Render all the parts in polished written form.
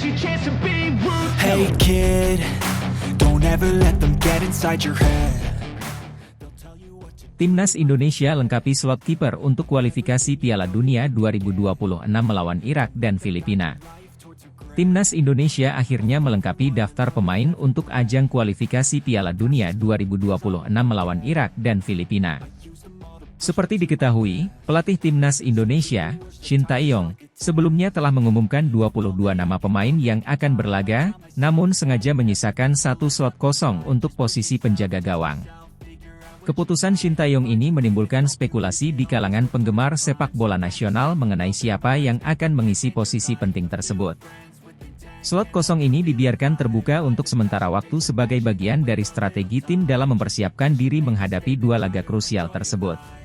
Hey kid, don't ever let them get inside your head. Timnas Indonesia lengkapi slot kiper untuk kualifikasi Piala Dunia 2026 melawan Irak dan Filipina. Timnas Indonesia akhirnya melengkapi daftar pemain untuk ajang kualifikasi Piala Dunia 2026 melawan Irak dan Filipina. Seperti diketahui, pelatih Timnas Indonesia, Shin Tae-yong, sebelumnya telah mengumumkan 22 nama pemain yang akan berlaga, namun sengaja menyisakan satu slot kosong untuk posisi penjaga gawang. Keputusan Shin Tae-yong ini menimbulkan spekulasi di kalangan penggemar sepak bola nasional mengenai siapa yang akan mengisi posisi penting tersebut. Slot kosong ini dibiarkan terbuka untuk sementara waktu sebagai bagian dari strategi tim dalam mempersiapkan diri menghadapi dua laga krusial tersebut.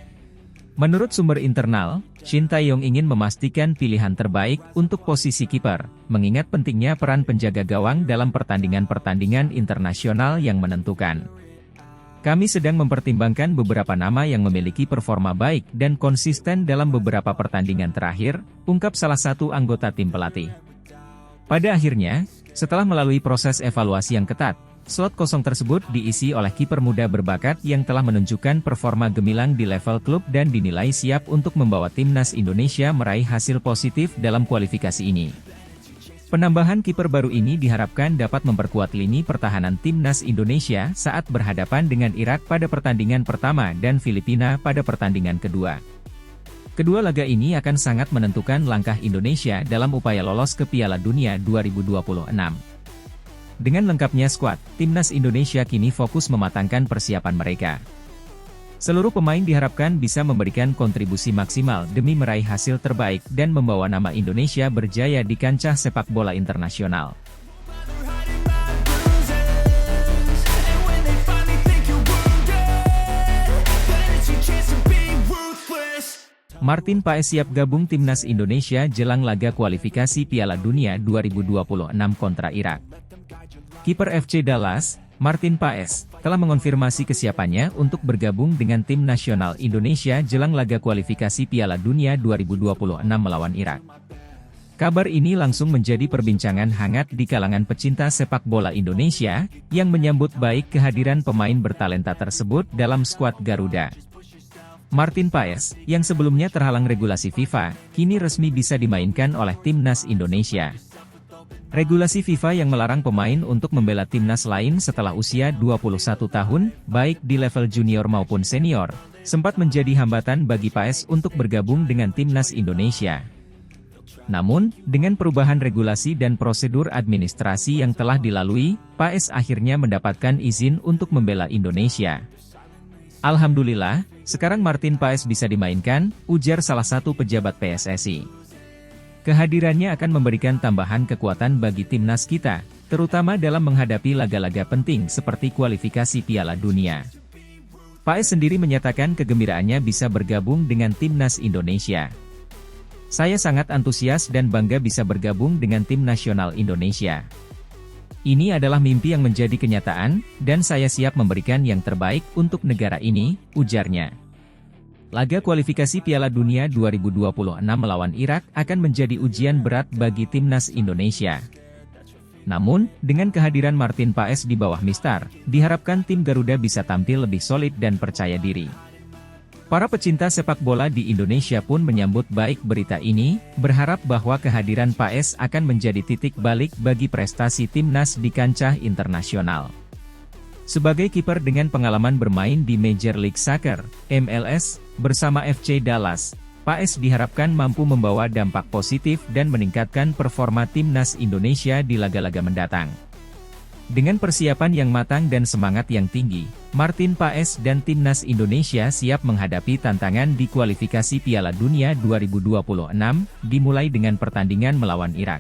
Menurut sumber internal, Shin Tae-yong ingin memastikan pilihan terbaik untuk posisi kiper, mengingat pentingnya peran penjaga gawang dalam pertandingan-pertandingan internasional yang menentukan. Kami sedang mempertimbangkan beberapa nama yang memiliki performa baik dan konsisten dalam beberapa pertandingan terakhir, ungkap salah satu anggota tim pelatih. Pada akhirnya, setelah melalui proses evaluasi yang ketat, slot kosong tersebut diisi oleh kiper muda berbakat yang telah menunjukkan performa gemilang di level klub dan dinilai siap untuk membawa timnas Indonesia meraih hasil positif dalam kualifikasi ini. Penambahan kiper baru ini diharapkan dapat memperkuat lini pertahanan timnas Indonesia saat berhadapan dengan Irak pada pertandingan pertama dan Filipina pada pertandingan kedua. Kedua laga ini akan sangat menentukan langkah Indonesia dalam upaya lolos ke Piala Dunia 2026. Dengan lengkapnya skuad, timnas Indonesia kini fokus mematangkan persiapan mereka. Seluruh pemain diharapkan bisa memberikan kontribusi maksimal demi meraih hasil terbaik dan membawa nama Indonesia berjaya di kancah sepak bola internasional. Martin Paes siap gabung timnas Indonesia jelang laga kualifikasi Piala Dunia 2026 kontra Irak. Kiper FC Dallas, Martin Paes, telah mengonfirmasi kesiapannya untuk bergabung dengan tim nasional Indonesia jelang laga kualifikasi Piala Dunia 2026 melawan Irak. Kabar ini langsung menjadi perbincangan hangat di kalangan pecinta sepak bola Indonesia, yang menyambut baik kehadiran pemain bertalenta tersebut dalam skuad Garuda. Martin Paes, yang sebelumnya terhalang regulasi FIFA, kini resmi bisa dimainkan oleh timnas Indonesia. Regulasi FIFA yang melarang pemain untuk membela timnas lain setelah usia 21 tahun, baik di level junior maupun senior, sempat menjadi hambatan bagi Paes untuk bergabung dengan timnas Indonesia. Namun, dengan perubahan regulasi dan prosedur administrasi yang telah dilalui, Paes akhirnya mendapatkan izin untuk membela Indonesia. Alhamdulillah, sekarang Martin Paes bisa dimainkan, ujar salah satu pejabat PSSI. Kehadirannya akan memberikan tambahan kekuatan bagi timnas kita, terutama dalam menghadapi laga-laga penting seperti kualifikasi Piala Dunia. Paes sendiri menyatakan kegembiraannya bisa bergabung dengan timnas Indonesia. Saya sangat antusias dan bangga bisa bergabung dengan tim nasional Indonesia. Ini adalah mimpi yang menjadi kenyataan, dan saya siap memberikan yang terbaik untuk negara ini, ujarnya. Laga kualifikasi Piala Dunia 2026 melawan Irak akan menjadi ujian berat bagi timnas Indonesia. Namun, dengan kehadiran Martin Paes di bawah Mistar, diharapkan tim Garuda bisa tampil lebih solid dan percaya diri. Para pecinta sepak bola di Indonesia pun menyambut baik berita ini, berharap bahwa kehadiran Paes akan menjadi titik balik bagi prestasi timnas di kancah internasional. Sebagai kiper dengan pengalaman bermain di Major League Soccer, MLS, bersama FC Dallas, Paes diharapkan mampu membawa dampak positif dan meningkatkan performa timnas Indonesia di laga-laga mendatang. Dengan persiapan yang matang dan semangat yang tinggi, Martin Paes dan timnas Indonesia siap menghadapi tantangan di kualifikasi Piala Dunia 2026, dimulai dengan pertandingan melawan Irak.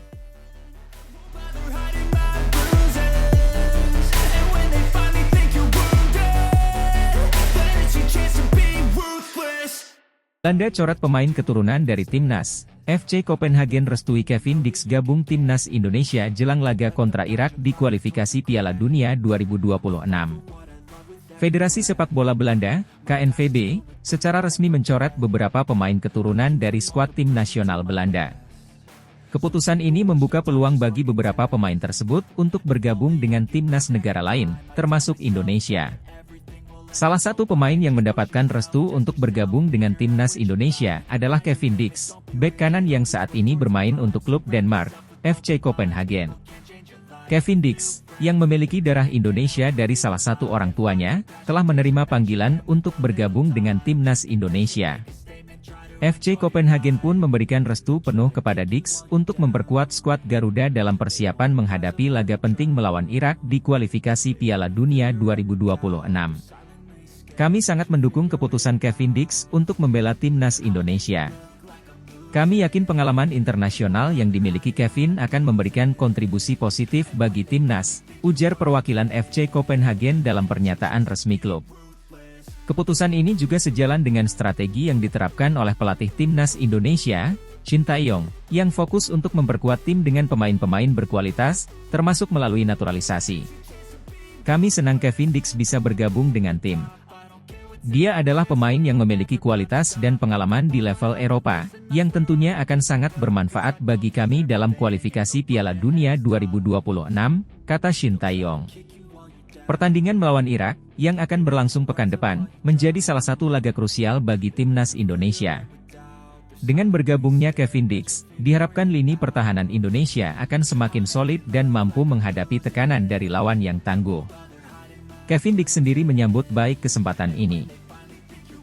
Belanda coret pemain keturunan dari timnas. FC Copenhagen restui Kevin Dix gabung timnas Indonesia jelang laga kontra Irak di kualifikasi Piala Dunia 2026. Federasi Sepak Bola Belanda, KNVB, secara resmi mencoret beberapa pemain keturunan dari skuad tim nasional Belanda. Keputusan ini membuka peluang bagi beberapa pemain tersebut untuk bergabung dengan timnas negara lain, termasuk Indonesia. Salah satu pemain yang mendapatkan restu untuk bergabung dengan timnas Indonesia adalah Kevin Dix, bek kanan yang saat ini bermain untuk klub Denmark, FC Copenhagen. Kevin Dix, yang memiliki darah Indonesia dari salah satu orang tuanya, telah menerima panggilan untuk bergabung dengan timnas Indonesia. FC Copenhagen pun memberikan restu penuh kepada Dix untuk memperkuat skuad Garuda dalam persiapan menghadapi laga penting melawan Irak di kualifikasi Piala Dunia 2026. Kami sangat mendukung keputusan Kevin Dix untuk membela timnas Indonesia. Kami yakin pengalaman internasional yang dimiliki Kevin akan memberikan kontribusi positif bagi timnas, ujar perwakilan FC Copenhagen dalam pernyataan resmi klub. Keputusan ini juga sejalan dengan strategi yang diterapkan oleh pelatih timnas Indonesia, Shin Tae-yong, yang fokus untuk memperkuat tim dengan pemain-pemain berkualitas, termasuk melalui naturalisasi. Kami senang Kevin Dix bisa bergabung dengan tim. Dia adalah pemain yang memiliki kualitas dan pengalaman di level Eropa, yang tentunya akan sangat bermanfaat bagi kami dalam kualifikasi Piala Dunia 2026, kata Shin Tae-yong. Pertandingan melawan Irak, yang akan berlangsung pekan depan, menjadi salah satu laga krusial bagi timnas Indonesia. Dengan bergabungnya Kevin Dix, diharapkan lini pertahanan Indonesia akan semakin solid dan mampu menghadapi tekanan dari lawan yang tangguh. Kevin Dix sendiri menyambut baik kesempatan ini.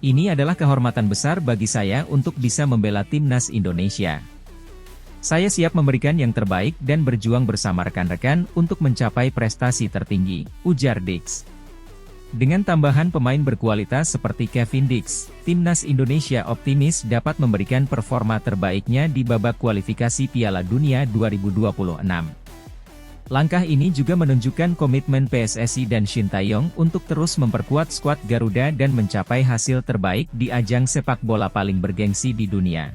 Ini adalah kehormatan besar bagi saya untuk bisa membela timnas Indonesia. Saya siap memberikan yang terbaik dan berjuang bersama rekan-rekan untuk mencapai prestasi tertinggi, ujar Dix. Dengan tambahan pemain berkualitas seperti Kevin Dix, timnas Indonesia optimis dapat memberikan performa terbaiknya di babak kualifikasi Piala Dunia 2026. Langkah ini juga menunjukkan komitmen PSSI dan Shin Tae-yong untuk terus memperkuat skuad Garuda dan mencapai hasil terbaik di ajang sepak bola paling bergengsi di dunia.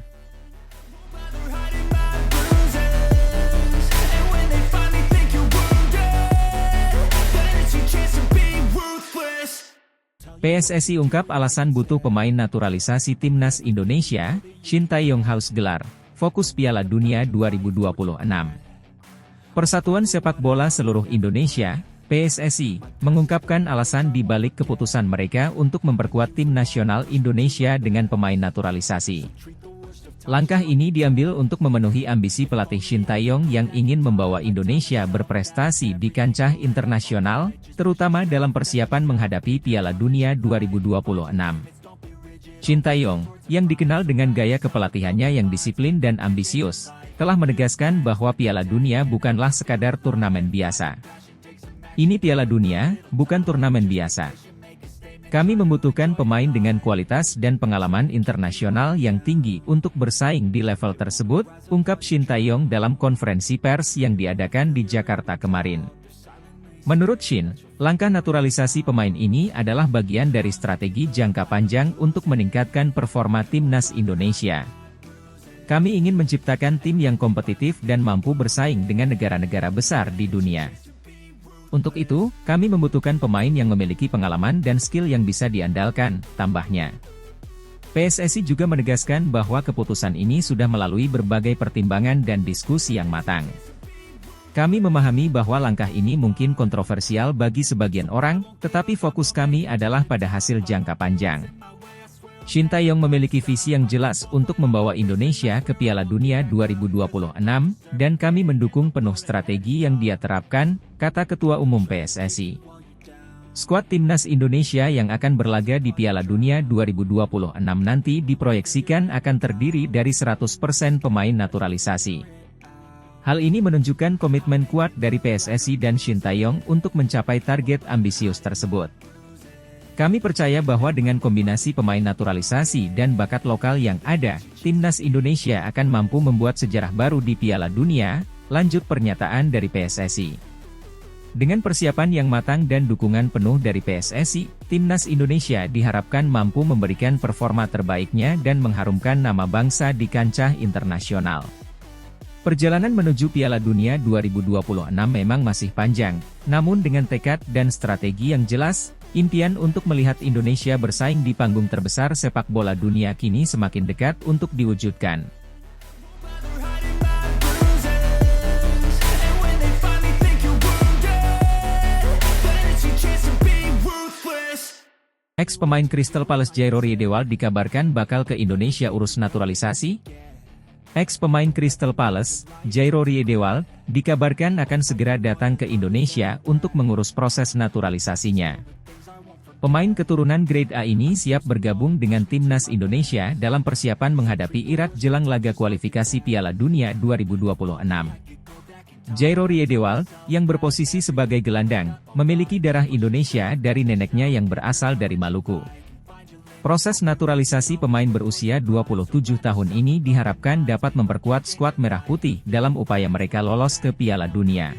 PSSI ungkap alasan butuh pemain naturalisasi timnas Indonesia, Shin Tae-yong haus gelar, fokus Piala Dunia 2026. Persatuan Sepak Bola Seluruh Indonesia, PSSI, mengungkapkan alasan di balik keputusan mereka untuk memperkuat tim nasional Indonesia dengan pemain naturalisasi. Langkah ini diambil untuk memenuhi ambisi pelatih Shin Tae-yong yang ingin membawa Indonesia berprestasi di kancah internasional, terutama dalam persiapan menghadapi Piala Dunia 2026. Shin Tae-yong, yang dikenal dengan gaya kepelatihannya yang disiplin dan ambisius, telah menegaskan bahwa Piala Dunia bukanlah sekadar turnamen biasa. Ini Piala Dunia, bukan turnamen biasa. Kami membutuhkan pemain dengan kualitas dan pengalaman internasional yang tinggi untuk bersaing di level tersebut, ungkap Shin Tae-yong dalam konferensi pers yang diadakan di Jakarta kemarin. Menurut Shin, langkah naturalisasi pemain ini adalah bagian dari strategi jangka panjang untuk meningkatkan performa timnas Indonesia. Kami ingin menciptakan tim yang kompetitif dan mampu bersaing dengan negara-negara besar di dunia. Untuk itu, kami membutuhkan pemain yang memiliki pengalaman dan skill yang bisa diandalkan, tambahnya. PSSI juga menegaskan bahwa keputusan ini sudah melalui berbagai pertimbangan dan diskusi yang matang. Kami memahami bahwa langkah ini mungkin kontroversial bagi sebagian orang, tetapi fokus kami adalah pada hasil jangka panjang. Shin Tae-yong memiliki visi yang jelas untuk membawa Indonesia ke Piala Dunia 2026, dan kami mendukung penuh strategi yang dia terapkan, kata Ketua Umum PSSI. Skuad timnas Indonesia yang akan berlaga di Piala Dunia 2026 nanti diproyeksikan akan terdiri dari 100% pemain naturalisasi. Hal ini menunjukkan komitmen kuat dari PSSI dan Shin Tae-yong untuk mencapai target ambisius tersebut. Kami percaya bahwa dengan kombinasi pemain naturalisasi dan bakat lokal yang ada, timnas Indonesia akan mampu membuat sejarah baru di Piala Dunia, lanjut pernyataan dari PSSI. Dengan persiapan yang matang dan dukungan penuh dari PSSI, timnas Indonesia diharapkan mampu memberikan performa terbaiknya dan mengharumkan nama bangsa di kancah internasional. Perjalanan menuju Piala Dunia 2026 memang masih panjang, namun dengan tekad dan strategi yang jelas, impian untuk melihat Indonesia bersaing di panggung terbesar sepak bola dunia kini semakin dekat untuk diwujudkan. Ex-pemain Crystal Palace Jairo Riedewald dikabarkan bakal ke Indonesia urus naturalisasi. Ex-pemain Crystal Palace, Jairo Riedewald, dikabarkan akan segera datang ke Indonesia untuk mengurus proses naturalisasinya. Pemain keturunan Grade A ini siap bergabung dengan timnas Indonesia dalam persiapan menghadapi Irak jelang laga kualifikasi Piala Dunia 2026. Jairo Riedewald, yang berposisi sebagai gelandang, memiliki darah Indonesia dari neneknya yang berasal dari Maluku. Proses naturalisasi pemain berusia 27 tahun ini diharapkan dapat memperkuat skuad Merah Putih dalam upaya mereka lolos ke Piala Dunia.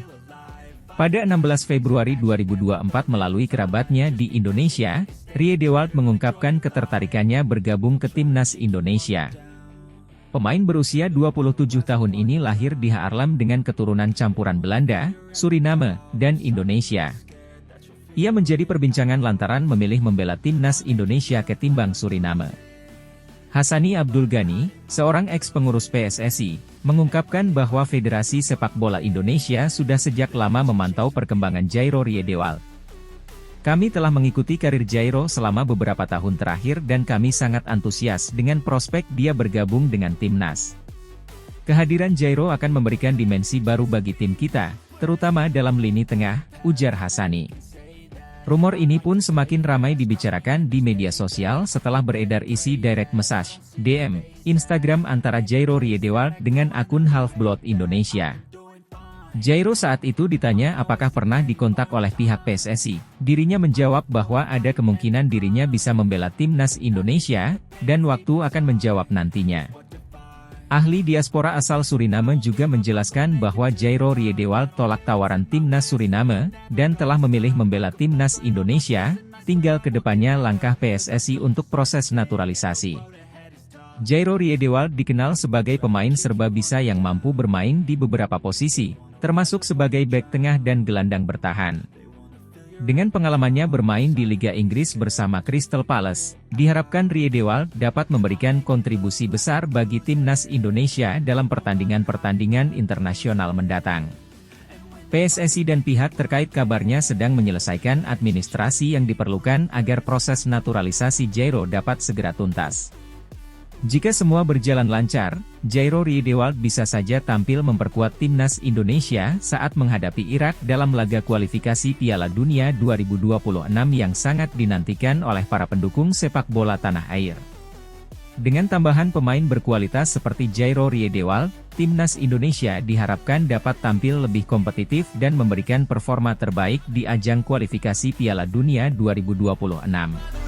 Pada 16 Februari 2024 melalui kerabatnya di Indonesia, Riedewald mengungkapkan ketertarikannya bergabung ke timnas Indonesia. Pemain berusia 27 tahun ini lahir di Haarlem dengan keturunan campuran Belanda, Suriname, dan Indonesia. Ia menjadi perbincangan lantaran memilih membela timnas Indonesia ketimbang Suriname. Hassani Abdul Ghani, seorang eks-pengurus PSSI, mengungkapkan bahwa Federasi Sepak Bola Indonesia sudah sejak lama memantau perkembangan Jairo Riedewald. Kami telah mengikuti karir Jairo selama beberapa tahun terakhir dan kami sangat antusias dengan prospek dia bergabung dengan timnas. Kehadiran Jairo akan memberikan dimensi baru bagi tim kita, terutama dalam lini tengah, ujar Hassani. Rumor ini pun semakin ramai dibicarakan di media sosial setelah beredar isi direct message, DM, Instagram antara Jairo Riedewald dengan akun Half-Blood Indonesia. Jairo saat itu ditanya apakah pernah dikontak oleh pihak PSSI, dirinya menjawab bahwa ada kemungkinan dirinya bisa membela timnas Indonesia, dan waktu akan menjawab nantinya. Ahli diaspora asal Suriname juga menjelaskan bahwa Jairo Riedewald tolak tawaran timnas Suriname, dan telah memilih membela timnas Indonesia, tinggal kedepannya langkah PSSI untuk proses naturalisasi. Jairo Riedewald dikenal sebagai pemain serba bisa yang mampu bermain di beberapa posisi, termasuk sebagai bek tengah dan gelandang bertahan. Dengan pengalamannya bermain di Liga Inggris bersama Crystal Palace, diharapkan Riedewald dapat memberikan kontribusi besar bagi timnas Indonesia dalam pertandingan-pertandingan internasional mendatang. PSSI dan pihak terkait kabarnya sedang menyelesaikan administrasi yang diperlukan agar proses naturalisasi Jairo dapat segera tuntas. Jika semua berjalan lancar, Jairo Riedewald bisa saja tampil memperkuat timnas Indonesia saat menghadapi Irak dalam laga kualifikasi Piala Dunia 2026 yang sangat dinantikan oleh para pendukung sepak bola tanah air. Dengan tambahan pemain berkualitas seperti Jairo Riedewald, timnas Indonesia diharapkan dapat tampil lebih kompetitif dan memberikan performa terbaik di ajang kualifikasi Piala Dunia 2026.